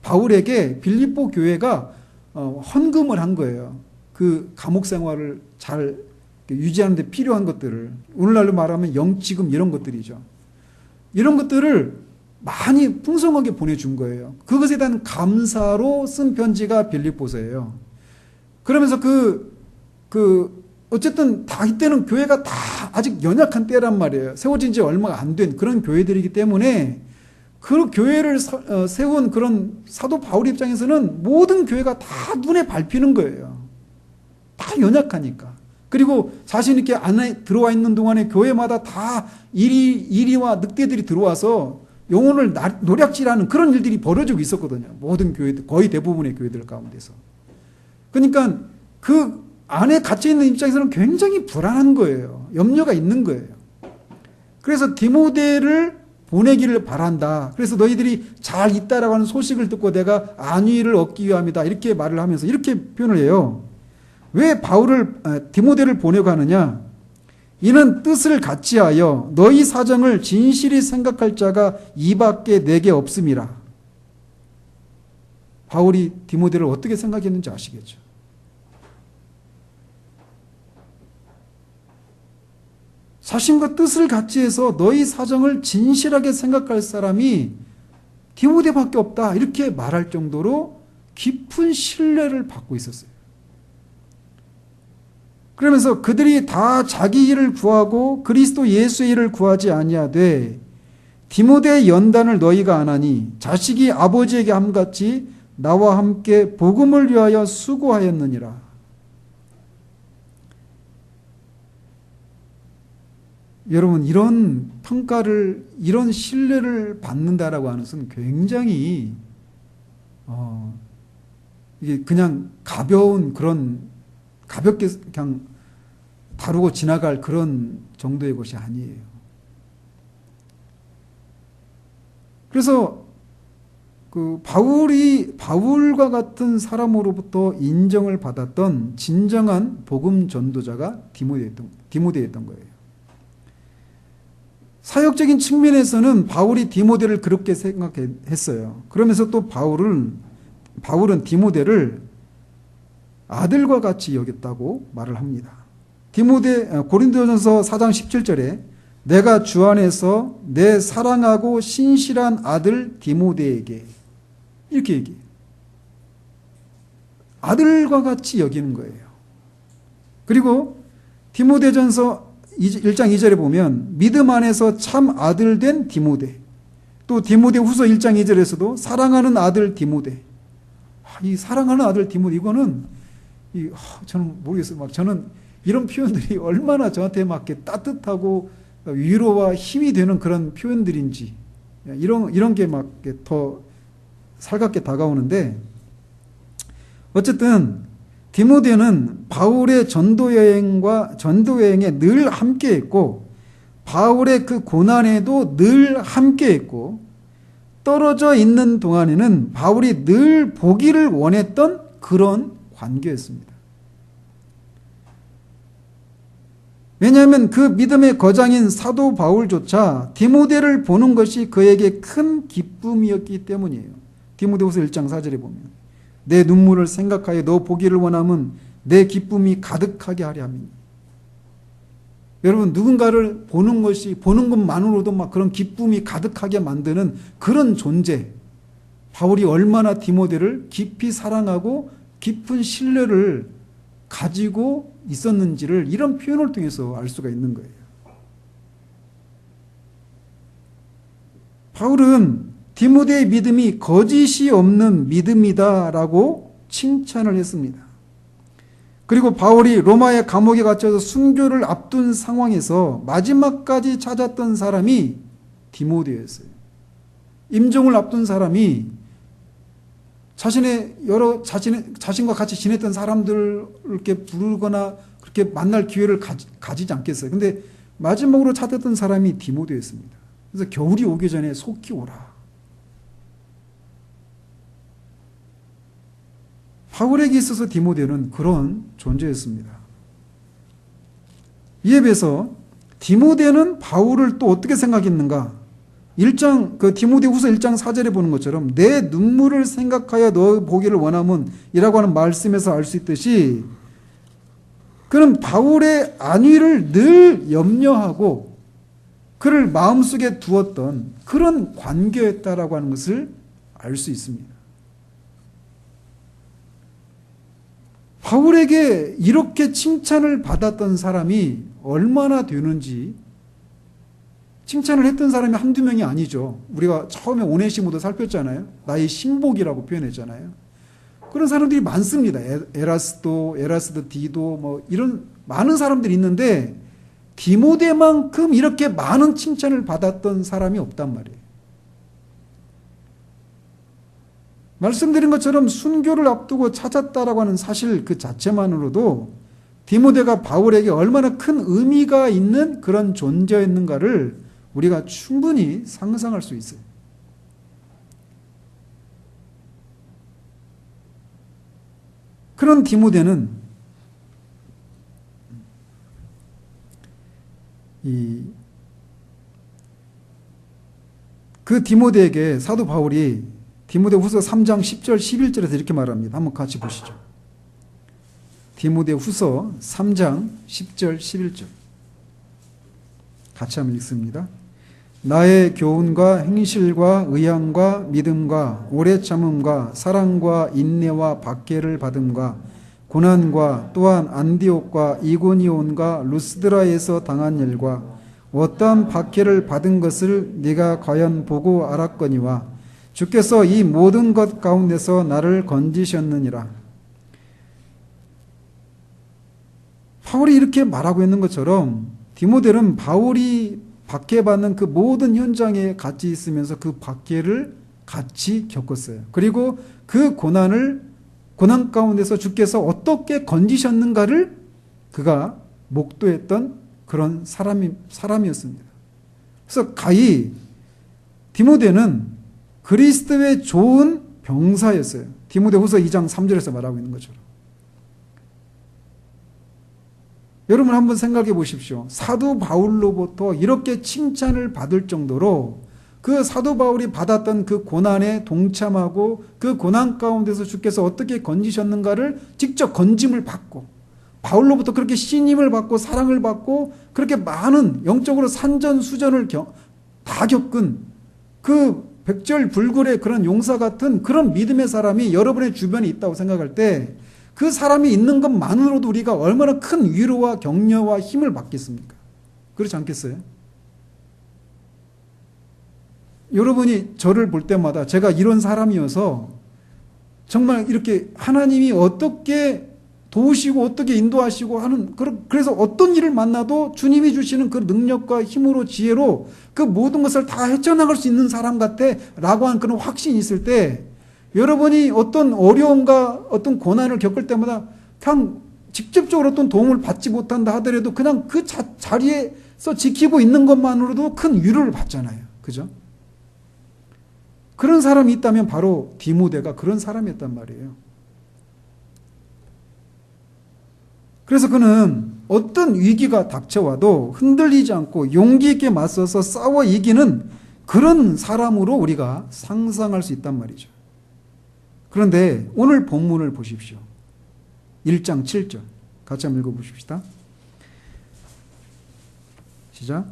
Speaker 1: 바울에게 빌립보 교회가 헌금을 한 거예요. 그 감옥 생활을 잘 유지하는 데 필요한 것들을, 오늘날로 말하면 영치금 이런 것들이죠. 이런 것들을 많이 풍성하게 보내준 거예요. 그것에 대한 감사로 쓴 편지가 빌립보서예요. 그러면서 어쨌든 다 이때는 교회가 다 아직 연약한 때란 말이에요. 세워진 지 얼마 안 된 그런 교회들이기 때문에 그 교회를 세운 그런 사도 바울 입장에서는 모든 교회가 다 눈에 밟히는 거예요. 다 연약하니까. 그리고 자신 있게 안에 들어와 있는 동안에 교회마다 다 이리와 늑대들이 들어와서 영혼을 노략질하는 그런 일들이 벌어지고 있었거든요. 모든 교회들, 거의 대부분의 교회들 가운데서. 그러니까 그 안에 갇혀있는 입장에서는 굉장히 불안한 거예요. 염려가 있는 거예요. 그래서 디모데를 보내기를 바란다. 그래서 너희들이 잘 있다라고 하는 소식을 듣고 내가 안위를 얻기 위함이다. 이렇게 말을 하면서 이렇게 표현을 해요. 왜 디모데를 보내고 하느냐? 이는 뜻을 같이 하여 너희 사정을 진실히 생각할 자가 이밖에 내게 없음이라. 바울이 디모데를 어떻게 생각했는지 아시겠죠? 자신과 뜻을 같이 해서 너희 사정을 진실하게 생각할 사람이 디모데밖에 없다 이렇게 말할 정도로 깊은 신뢰를 받고 있었어요. 그러면서 그들이 다 자기 일을 구하고 그리스도 예수의 일을 구하지 아니하되 디모데의 연단을 너희가 안 하니 자식이 아버지에게 함같이 나와 함께 복음을 위하여 수고하였느니라. 여러분, 이런 평가를, 이런 신뢰를 받는다라고 하는 것은 굉장히 이게 그냥 가벼운 그런, 가볍게 그냥 다루고 지나갈 그런 정도의 것이 아니에요. 그래서 그 바울과 같은 사람으로부터 인정을 받았던 진정한 복음 전도자가 디모데였던 거예요. 사역적인 측면에서는 바울이 디모데를 그렇게 생각했어요. 그러면서 또 바울은 디모데를 아들과 같이 여겼다고 말을 합니다. 고린도전서 4장 17절에 내가 주 안에서 내 사랑하고 신실한 아들 디모데에게, 이렇게 얘기해요. 아들과 같이 여기는 거예요. 그리고 디모데전서 1장 2절에 보면 믿음 안에서 참 아들 된 디모데, 또 디모데 후서 1장 2절에서도 사랑하는 아들 디모데. 이 사랑하는 아들 디모데, 이거는 저는 모르겠어요. 저는 이런 표현들이 얼마나 저한테 막 따뜻하고 위로와 힘이 되는 그런 표현들인지, 이런 게 막 더 살갑게 다가오는데, 어쨌든 디모데는 바울의 전도여행에 늘 함께했고, 바울의 그 고난에도 늘 함께했고, 떨어져 있는 동안에는 바울이 늘 보기를 원했던 그런 관계였습니다. 왜냐하면 그 믿음의 거장인 사도 바울조차 디모데를 보는 것이 그에게 큰 기쁨이었기 때문이에요. 디모데후서 1장 4절에 보면 내 눈물을 생각하여 너 보기를 원하면 내 기쁨이 가득하게 하려 함이니. 여러분, 누군가를 보는 것만으로도 막 그런 기쁨이 가득하게 만드는 그런 존재, 바울이 얼마나 디모데를 깊이 사랑하고 깊은 신뢰를 가지고 있었는지를 이런 표현을 통해서 알 수가 있는 거예요. 바울은 디모데의 믿음이 거짓이 없는 믿음이다라고 칭찬을 했습니다. 그리고 바울이 로마의 감옥에 갇혀서 순교를 앞둔 상황에서 마지막까지 찾았던 사람이 디모데였어요. 임종을 앞둔 사람이 자신과 같이 지냈던 사람들을 이렇게 부르거나 그렇게 만날 기회를 가지지 않겠어요. 근데 마지막으로 찾았던 사람이 디모데였습니다. 그래서 겨울이 오기 전에 속히 오라. 바울에게 있어서 디모데는 그런 존재였습니다. 이에 비해서 디모데는 바울을 또 어떻게 생각했는가? 디모데후서 1장 4절에 보는 것처럼 내 눈물을 생각하여 너 보기를 원하면 이라고 하는 말씀에서 알 수 있듯이 그는 바울의 안위를 늘 염려하고 그를 마음속에 두었던 그런 관계였다라고 하는 것을 알 수 있습니다. 바울에게 이렇게 칭찬을 받았던 사람이 얼마나 되는지, 칭찬을 했던 사람이 한두 명이 아니죠. 우리가 처음에 오네시모도 살폈잖아요. 나의 신복이라고 표현했잖아요. 그런 사람들이 많습니다. 에라스도, 디도, 이런 많은 사람들이 있는데 디모데만큼 이렇게 많은 칭찬을 받았던 사람이 없단 말이에요. 말씀드린 것처럼 순교를 앞두고 찾았다라고 하는 사실 그 자체만으로도 디모데가 바울에게 얼마나 큰 의미가 있는 그런 존재였는가를 우리가 충분히 상상할 수 있어요. 그런 디모데는 그 디모데에게 사도 바울이 디모데후서 3장 10절 11절에서 이렇게 말합니다. 한번 같이 보시죠. 디모데후서 3장 10절 11절 같이 한번 읽습니다. 나의 교훈과 행실과 의향과 믿음과 오래 참음과 사랑과 인내와 박해를 받음과 고난과 또한 안디옥과 이고니온과 루스드라에서 당한 일과 어떠한 박해를 받은 것을 네가 과연 보고 알았거니와 주께서 이 모든 것 가운데서 나를 건지셨느니라. 바울이 이렇게 말하고 있는 것처럼 디모데는 바울이 박해받는 그 모든 현장에 같이 있으면서 그 박해를 같이 겪었어요. 그리고 그 고난 가운데서 주께서 어떻게 건지셨는가를 그가 목도했던 그런 사람이었습니다. 그래서 가히 디모데는 그리스도의 좋은 병사였어요. 디모데후서 2장 3절에서 말하고 있는 것처럼. 여러분 한번 생각해 보십시오. 사도 바울로부터 이렇게 칭찬을 받을 정도로 그 사도 바울이 받았던 그 고난에 동참하고 그 고난 가운데서 주께서 어떻게 건지셨는가를 직접 건짐을 받고 바울로부터 그렇게 신임을 받고 사랑을 받고 그렇게 많은 영적으로 산전수전을 다 겪은 그 백절불굴의 그런 용사 같은 그런 믿음의 사람이 여러분의 주변에 있다고 생각할 때 그 사람이 있는 것만으로도 우리가 얼마나 큰 위로와 격려와 힘을 받겠습니까? 그렇지 않겠어요? 여러분이 저를 볼 때마다 제가 이런 사람이어서 정말 이렇게 하나님이 어떻게 도우시고 어떻게 인도하시고 하는 그래서 어떤 일을 만나도 주님이 주시는 그 능력과 힘으로 지혜로 그 모든 것을 다 헤쳐나갈 수 있는 사람 같아 라고 하는 그런 확신이 있을 때 여러분이 어떤 어려움과 어떤 고난을 겪을 때마다 그냥 직접적으로 어떤 도움을 받지 못한다 하더라도 그냥 그 자리에서 지키고 있는 것만으로도 큰 위로를 받잖아요. 그죠? 그런 사람이 있다면 바로 디모데가 그런 사람이었단 말이에요. 그래서 그는 어떤 위기가 닥쳐와도 흔들리지 않고 용기 있게 맞서서 싸워 이기는 그런 사람으로 우리가 상상할 수 있단 말이죠. 그런데 오늘 본문을 보십시오. 1장 7절 같이 한번 읽어보십시다. 시작.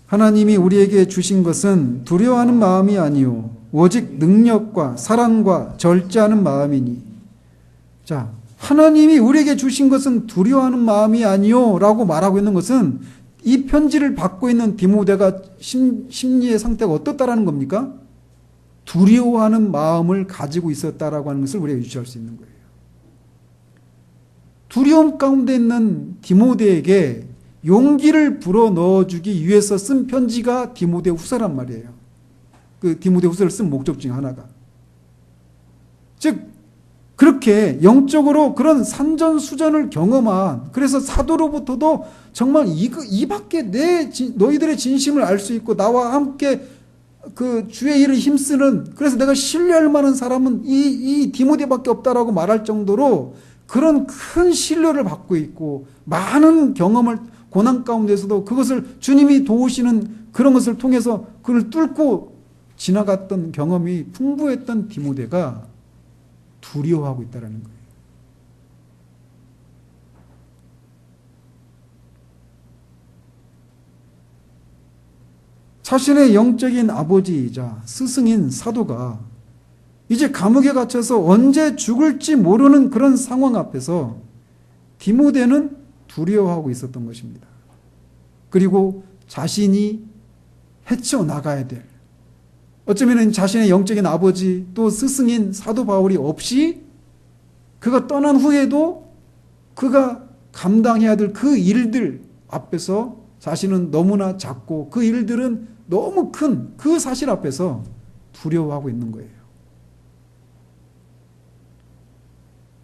Speaker 1: 하나님이 우리에게 주신 것은 두려워하는 마음이 아니요 오직 능력과 사랑과 절제하는 마음이니. 자, 하나님이 우리에게 주신 것은 두려워하는 마음이 아니요 라고 말하고 있는 것은 이 편지를 받고 있는 디모데가 심리의 상태가 어떻다라는 겁니까? 두려워하는 마음을 가지고 있었다라고 하는 것을 우리가 유추할 수 있는 거예요. 두려움 가운데 있는 디모데에게 용기를 불어넣어주기 위해서 쓴 편지가 디모데 후서란 말이에요. 그 디모데 후서를 쓴 목적 중 하나가. 즉 그렇게 영적으로 그런 산전수전을 경험한, 그래서 사도로부터도 정말 이밖에 너희들의 진심을 알 수 있고 나와 함께 그 주의 일을 힘쓰는, 그래서 내가 신뢰할 만한 사람은 이 디모데밖에 없다라고 말할 정도로 그런 큰 신뢰를 받고 있고 많은 경험을 고난 가운데서도 그것을 주님이 도우시는 그런 것을 통해서 그걸 뚫고 지나갔던 경험이 풍부했던 디모데가 두려워하고 있다는 거예요. 자신의 영적인 아버지이자 스승인 사도가 이제 감옥에 갇혀서 언제 죽을지 모르는 그런 상황 앞에서 디모데는 두려워하고 있었던 것입니다. 그리고 자신이 헤쳐나가야 될, 어쩌면 자신의 영적인 아버지 또 스승인 사도 바울이 없이 그가 떠난 후에도 그가 감당해야 될 그 일들 앞에서 자신은 너무나 작고 그 일들은 너무 큰 그 사실 앞에서 두려워하고 있는 거예요.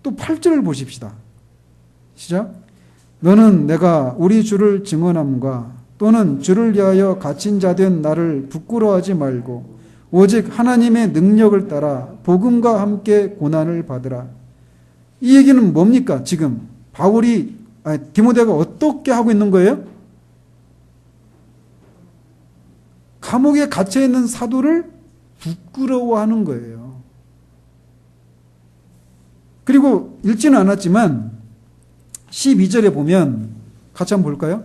Speaker 1: 또 8절을 보십시다. 시작. 너는 내가 우리 주를 증언함과 또는 주를 위하여 갇힌 자 된 나를 부끄러워하지 말고 오직 하나님의 능력을 따라 복음과 함께 고난을 받으라. 이 얘기는 뭡니까? 지금 디모데가 어떻게 하고 있는 거예요? 감옥에 갇혀 있는 사도를 부끄러워하는 거예요. 그리고 읽지는 않았지만 12절에 보면 같이 한번 볼까요?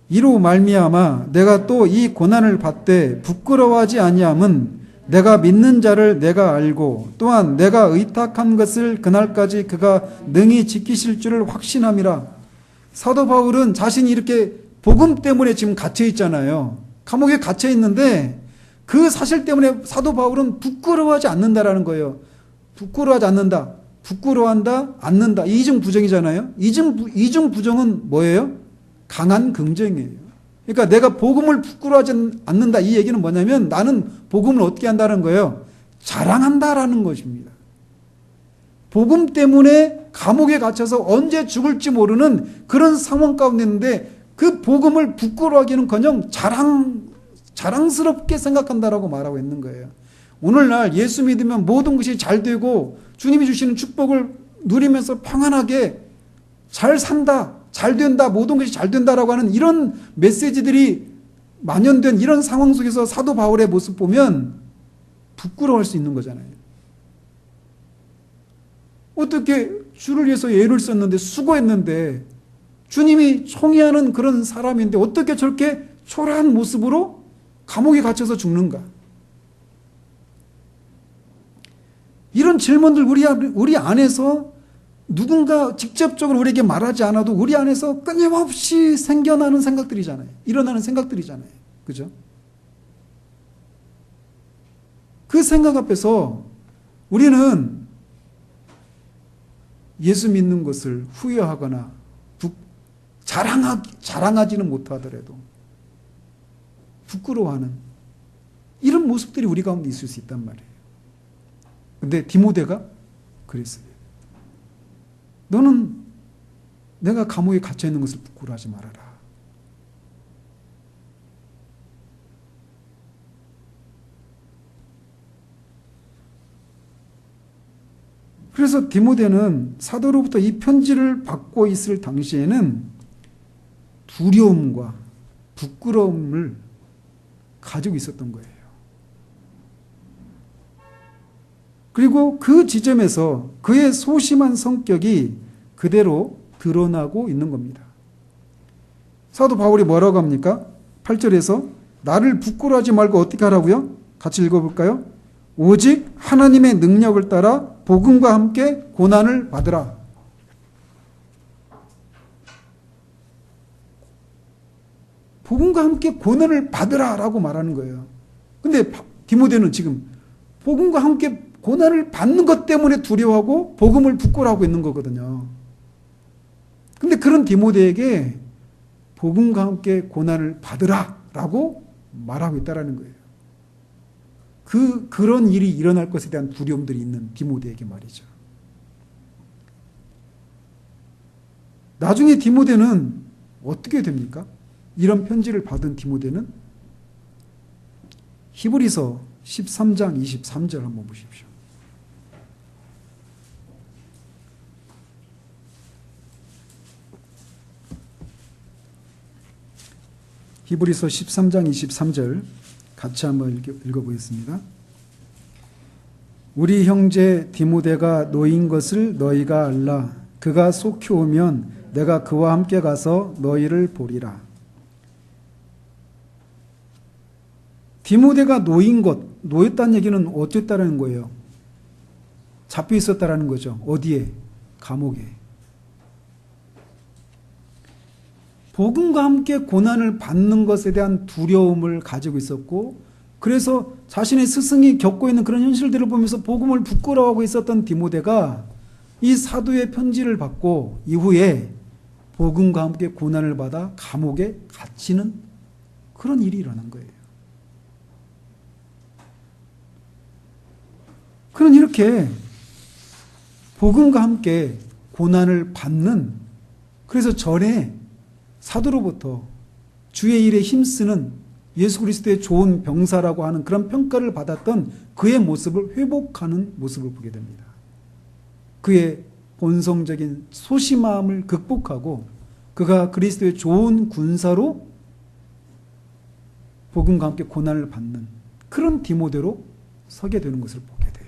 Speaker 1: 이로 말미암아 내가 또 이 고난을 받되 부끄러워하지 아니함은 내가 믿는 자를 내가 알고 또한 내가 의탁한 것을 그날까지 그가 능히 지키실 줄을 확신함이라. 사도 바울은 자신이 이렇게 복음 때문에 지금 갇혀 있잖아요. 감옥에 갇혀 있는데 그 사실 때문에 사도 바울은 부끄러워하지 않는다라는 거예요. 부끄러워하지 않는다. 부끄러워한다, 않는다. 이중 부정이잖아요. 이중 부정은 뭐예요? 강한 긍정이에요. 그러니까 내가 복음을 부끄러워하지 않는다. 이 얘기는 뭐냐면 나는 복음을 어떻게 한다는 거예요? 자랑한다라는 것입니다. 복음 때문에 감옥에 갇혀서 언제 죽을지 모르는 그런 상황 가운데 있는데 그 복음을 부끄러워하기는커녕 자랑스럽게 생각한다라고 말하고 있는 거예요. 오늘날 예수 믿으면 모든 것이 잘 되고 주님이 주시는 축복을 누리면서 평안하게 잘 산다, 잘 된다, 모든 것이 잘 된다라고 하는 이런 메시지들이 만연된 이런 상황 속에서 사도 바울의 모습 보면 부끄러워할 수 있는 거잖아요. 어떻게 주를 위해서 애를 썼는데 수고했는데 주님이 총애하는 그런 사람인데 어떻게 저렇게 초라한 모습으로 감옥에 갇혀서 죽는가? 이런 질문들 우리 안에서 누군가 직접적으로 우리에게 말하지 않아도 우리 안에서 끊임없이 생겨나는 생각들이잖아요. 일어나는 생각들이잖아요. 그죠? 그 생각 앞에서 우리는 예수 믿는 것을 후회하거나 자랑하지는 못하더라도 부끄러워하는 이런 모습들이 우리 가운데 있을 수 있단 말이에요. 근데 디모데가 그랬어요. 너는 내가 감옥에 갇혀 있는 것을 부끄러워하지 말아라. 그래서 디모데는 사도로부터 이 편지를 받고 있을 당시에는 두려움과 부끄러움을 가지고 있었던 거예요. 그리고 그 지점에서 그의 소심한 성격이 그대로 드러나고 있는 겁니다. 사도 바울이 뭐라고 합니까? 8절에서 나를 부끄러워하지 말고 어떻게 하라고요? 같이 읽어볼까요? 오직 하나님의 능력을 따라 복음과 함께 고난을 받으라. 복음과 함께 고난을 받으라 라고 말하는 거예요. 근데 디모데는 지금 복음과 함께 고난을 받는 것 때문에 두려워하고 복음을 부끄러워하고 있는 거거든요. 근데 그런 디모데에게 복음과 함께 고난을 받으라 라고 말하고 있다는 거예요. 그런 일이 일어날 것에 대한 두려움들이 있는 디모데에게 말이죠. 나중에 디모데는 어떻게 됩니까? 이런 편지를 받은 디모데는 히브리서 13장 23절 한번 보십시오. 히브리서 13장 23절 같이 한번 읽어보겠습니다. 우리 형제 디모데가 노인 것을 너희가 알라. 그가 속히 오면 내가 그와 함께 가서 너희를 보리라. 디모데가 노였다는 얘기는 어쨌다는 거예요? 잡혀 있었다는 거죠. 어디에? 감옥에. 복음과 함께 고난을 받는 것에 대한 두려움을 가지고 있었고, 그래서 자신의 스승이 겪고 있는 그런 현실들을 보면서 복음을 부끄러워하고 있었던 디모데가 이 사도의 편지를 받고 이후에 복음과 함께 고난을 받아 감옥에 갇히는 그런 일이 일어난 거예요. 그런 이렇게 복음과 함께 고난을 받는, 그래서 전에 사도로부터 주의 일에 힘쓰는 예수 그리스도의 좋은 병사라고 하는 그런 평가를 받았던 그의 모습을 회복하는 모습을 보게 됩니다. 그의 본성적인 소심함을 극복하고 그가 그리스도의 좋은 군사로 복음과 함께 고난을 받는 그런 디모데로 서게 되는 것을 보게 돼요.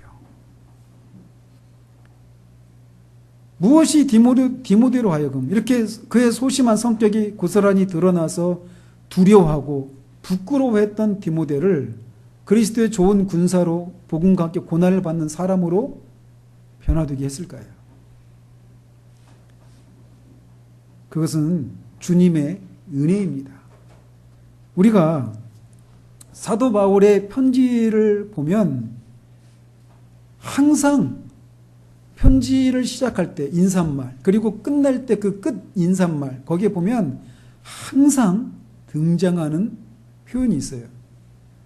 Speaker 1: 무엇이 디모데로 하여금 이렇게 그의 소심한 성격이 고스란히 드러나서 두려워하고 부끄러워했던 디모데를 그리스도의 좋은 군사로 복음과 함께 고난을 받는 사람으로 변화되게 했을까요? 그것은 주님의 은혜입니다. 우리가 사도 바울의 편지를 보면 항상 편지를 시작할 때 인사말, 그리고 끝날 때 그 끝 인사말, 거기에 보면 항상 등장하는 표현이 있어요.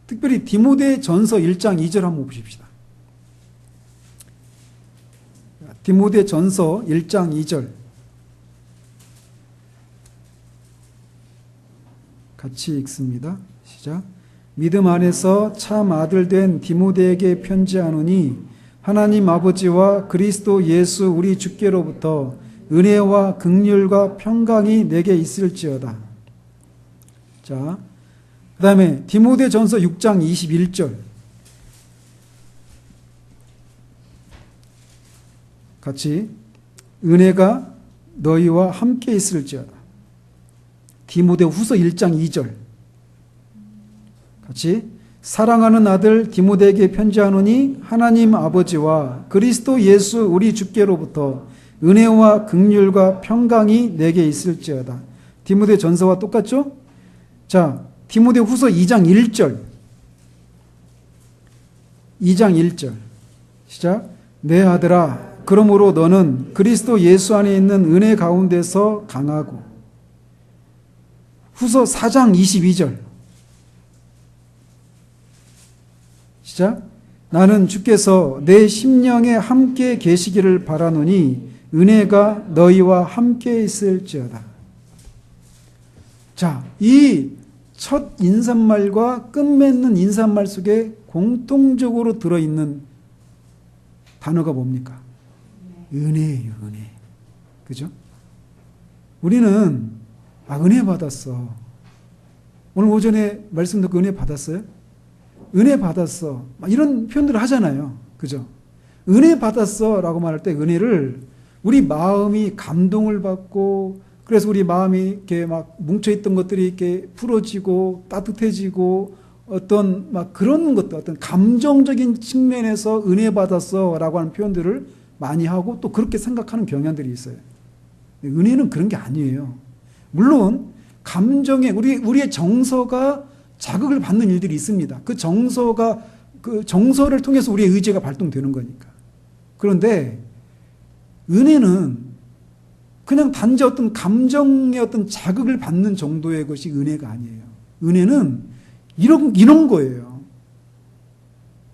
Speaker 1: 특별히 디모데 전서 1장 2절 한번 보십시다. 디모데 전서 1장 2절 같이 읽습니다. 시작. 믿음 안에서 참 아들 된 디모데에게 편지하노니 하나님 아버지와 그리스도 예수 우리 주께로부터 은혜와 긍휼과 평강이 내게 있을지어다. 자, 그 다음에 디모데 전서 6장 21절 같이 은혜가 너희와 함께 있을지어다. 디모데 후서 1장 2절 같이 사랑하는 아들 디모데에게 편지하노니 하나님 아버지와 그리스도 예수 우리 주께로부터 은혜와 긍휼과 평강이 내게 있을지어다. 디모데 전서와 똑같죠? 자, 디모데 후서 2장 1절 2장 1절 시작. 내 아들아 그러므로 너는 그리스도 예수 안에 있는 은혜 가운데서 강하고. 후서 4장 22절 시작. 나는 주께서 내 심령에 함께 계시기를 바라노니 은혜가 너희와 함께 있을지어다. 자, 이 첫 인사말과 끝맺는 인사말 속에 공통적으로 들어있는 단어가 뭡니까? 은혜예요, 은혜. 그죠? 우리는 은혜 받았어. 오늘 오전에 말씀 듣고 은혜 받았어요? 은혜 받았어. 이런 표현들을 하잖아요. 그죠? 은혜 받았어 라고 말할 때 은혜를 우리 마음이 감동을 받고 그래서 우리 마음이 이렇게 막 뭉쳐있던 것들이 이렇게 풀어지고 따뜻해지고 어떤 막 그런 것들, 어떤 감정적인 측면에서 은혜 받았어 라고 하는 표현들을 많이 하고 또 그렇게 생각하는 경향들이 있어요. 은혜는 그런 게 아니에요. 물론 감정에 우리의 정서가 자극을 받는 일들이 있습니다. 그 정서를 통해서 우리의 의지가 발동되는 거니까. 그런데 은혜는 그냥 단지 어떤 감정의 어떤 자극을 받는 정도의 것이 은혜가 아니에요. 은혜는 이런 거예요.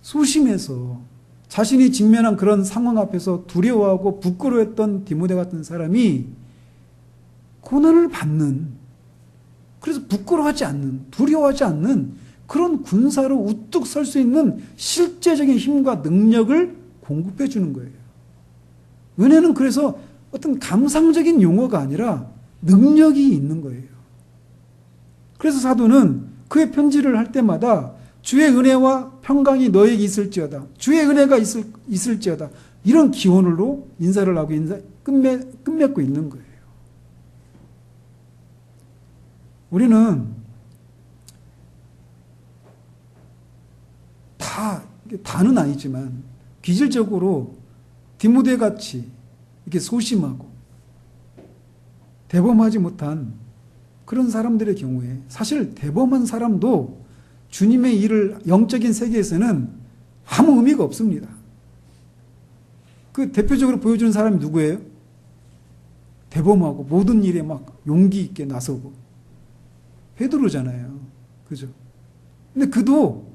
Speaker 1: 소심해서 자신이 직면한 그런 상황 앞에서 두려워하고 부끄러워했던 디모데 같은 사람이 고난을 받는, 그래서 부끄러워하지 않는, 두려워하지 않는 그런 군사로 우뚝 설 수 있는 실제적인 힘과 능력을 공급해 주는 거예요. 은혜는 그래서 어떤 감상적인 용어가 아니라 능력이 있는 거예요. 그래서 사도는 그의 편지를 할 때마다 주의 은혜와 평강이 너에게 있을지어다. 주의 은혜가 있을지어다. 이런 기원으로 인사를 하고 끝맺고 있는 거예요. 우리는 다는 아니지만 기질적으로 디모데 같이 이렇게 소심하고 대범하지 못한 그런 사람들의 경우에 사실 대범한 사람도 주님의 일을 영적인 세계에서는 아무 의미가 없습니다. 그 대표적으로 보여주는 사람이 누구예요? 대범하고 모든 일에 막 용기 있게 나서고 베드로잖아요. 그죠? 근데 그도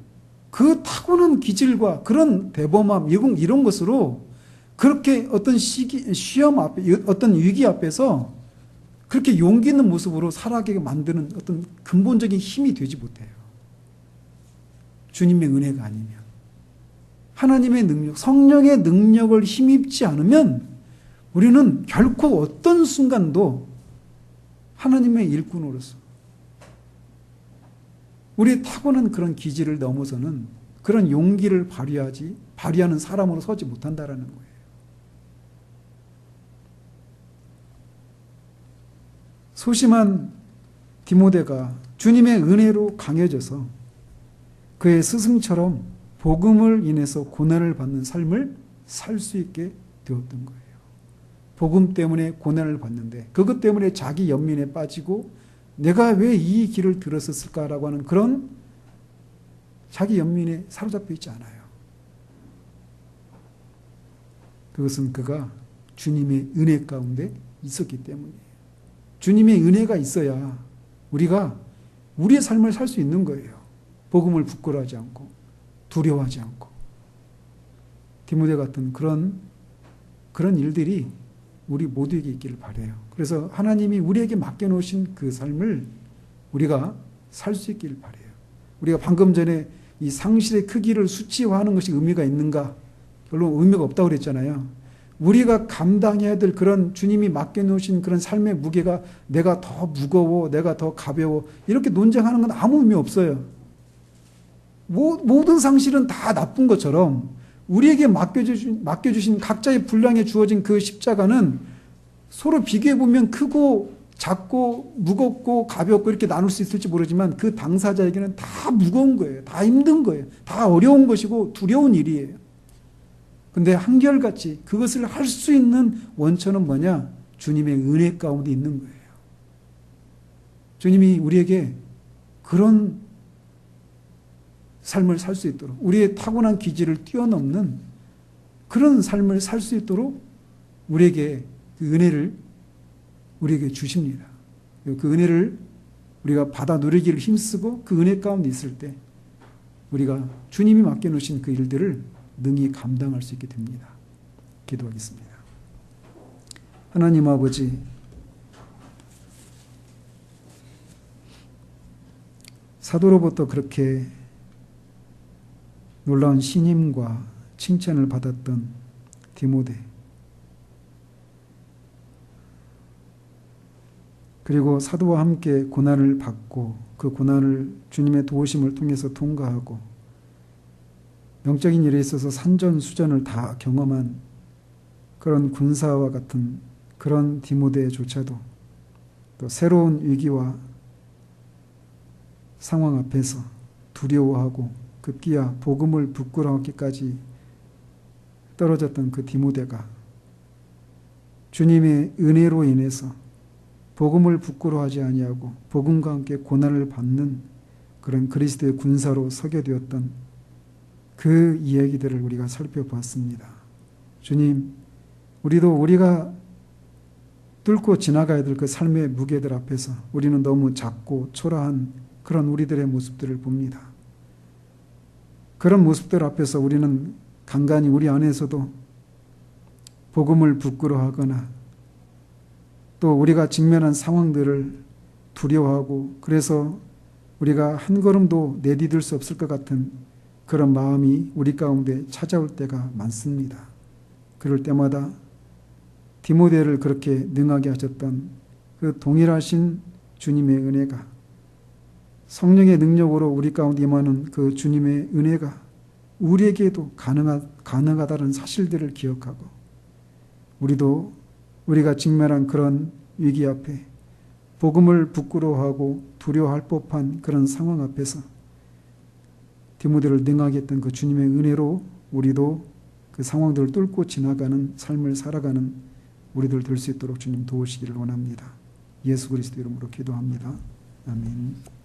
Speaker 1: 그 타고난 기질과 그런 대범함, 이런 것으로 그렇게 어떤 시험 앞에, 어떤 위기 앞에서 그렇게 용기 있는 모습으로 살아가게 만드는 어떤 근본적인 힘이 되지 못해요. 주님의 은혜가 아니면. 하나님의 능력, 성령의 능력을 힘입지 않으면 우리는 결코 어떤 순간도 하나님의 일꾼으로서 우리의 타고난 그런 기질을 넘어서는 그런 용기를 발휘하는 사람으로 서지 못한다라는 거예요. 소심한 디모데가 주님의 은혜로 강해져서 그의 스승처럼 복음을 인해서 고난을 받는 삶을 살 수 있게 되었던 거예요. 복음 때문에 고난을 받는데 그것 때문에 자기 연민에 빠지고 내가 왜 이 길을 들었을까라고 하는 그런 자기 연민에 사로잡혀 있지 않아요. 그것은 그가 주님의 은혜 가운데 있었기 때문이에요. 주님의 은혜가 있어야 우리가 우리의 삶을 살 수 있는 거예요. 복음을 부끄러워하지 않고 두려워하지 않고 디모데 같은 그런 일들이 우리 모두에게 있기를 바라요. 그래서 하나님이 우리에게 맡겨놓으신 그 삶을 우리가 살 수 있기를 바라요. 우리가 방금 전에 이 상실의 크기를 수치화하는 것이 의미가 있는가? 별로 의미가 없다고 그랬잖아요. 우리가 감당해야 될 그런 주님이 맡겨놓으신 그런 삶의 무게가 내가 더 무거워, 내가 더 가벼워 이렇게 논쟁하는 건 아무 의미 없어요. 모든 상실은 다 나쁜 것처럼 우리에게 맡겨주신 각자의 분량에 주어진 그 십자가는 서로 비교해보면 크고 작고 무겁고 가볍고 이렇게 나눌 수 있을지 모르지만 그 당사자에게는 다 무거운 거예요. 다 힘든 거예요. 다 어려운 것이고 두려운 일이에요. 근데 한결같이 그것을 할 수 있는 원천은 뭐냐? 주님의 은혜 가운데 있는 거예요. 주님이 우리에게 그런 삶을 살 수 있도록 우리의 타고난 기질을 뛰어넘는 그런 삶을 살 수 있도록 우리에게 그 은혜를 우리에게 주십니다. 그 은혜를 우리가 받아 누리기를 힘쓰고 그 은혜 가운데 있을 때 우리가 주님이 맡겨놓으신 그 일들을 능히 감당할 수 있게 됩니다. 기도하겠습니다. 하나님 아버지, 사도로부터 그렇게 놀라운 신임과 칭찬을 받았던 디모데, 그리고 사도와 함께 고난을 받고 그 고난을 주님의 도우심을 통해서 통과하고 영적인 일에 있어서 산전수전을 다 경험한 그런 군사와 같은 그런 디모데조차도 또 새로운 위기와 상황 앞에서 두려워하고 급기야 복음을 부끄러워하기까지 떨어졌던 그 디모데가 주님의 은혜로 인해서 복음을 부끄러워하지 아니하고 복음과 함께 고난을 받는 그런 그리스도의 군사로 서게 되었던 그 이야기들을 우리가 살펴봤습니다. 주님, 우리가 뚫고 지나가야 될 그 삶의 무게들 앞에서 우리는 너무 작고 초라한 그런 우리들의 모습들을 봅니다. 그런 모습들 앞에서 우리는 간간히 우리 안에서도 복음을 부끄러워하거나 또 우리가 직면한 상황들을 두려워하고 그래서 우리가 한 걸음도 내디딜 수 없을 것 같은 그런 마음이 우리 가운데 찾아올 때가 많습니다. 그럴 때마다 디모데를 그렇게 능하게 하셨던 그 동일하신 주님의 은혜가 성령의 능력으로 우리 가운데 임하는 그 주님의 은혜가 우리에게도 가능하다는 사실들을 기억하고 우리가 직면한 그런 위기 앞에 복음을 부끄러워하고 두려워할 법한 그런 상황 앞에서 디모데를 능하게 했던 그 주님의 은혜로 우리도 그 상황들을 뚫고 지나가는 삶을 살아가는 우리들 될 수 있도록 주님 도우시기를 원합니다. 예수 그리스도 이름으로 기도합니다. 아멘.